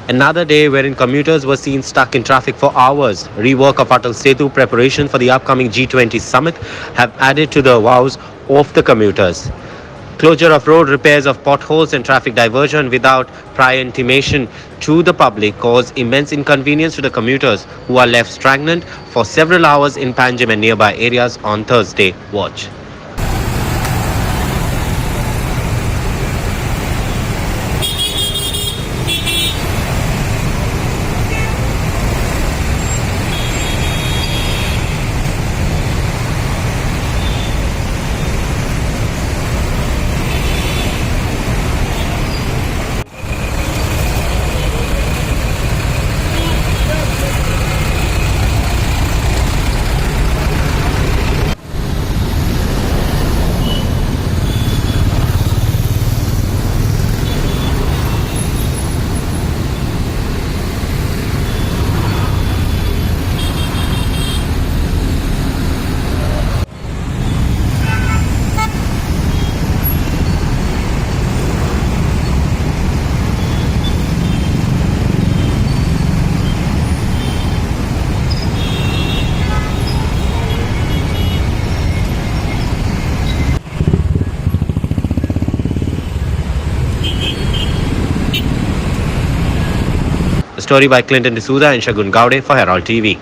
Another day wherein commuters were seen stuck in traffic for hours. Rework of Atal setu preparation for the upcoming G20 Summit have added to the woes of the commuters. Closure of road repairs of potholes and traffic diversion without prior intimation to the public caused immense inconvenience to the commuters who are left stagnant for several hours in Panjim and nearby areas on Thursday. Watch. A story by Clinton D'Souza and Shagun Gowde for Herald TV.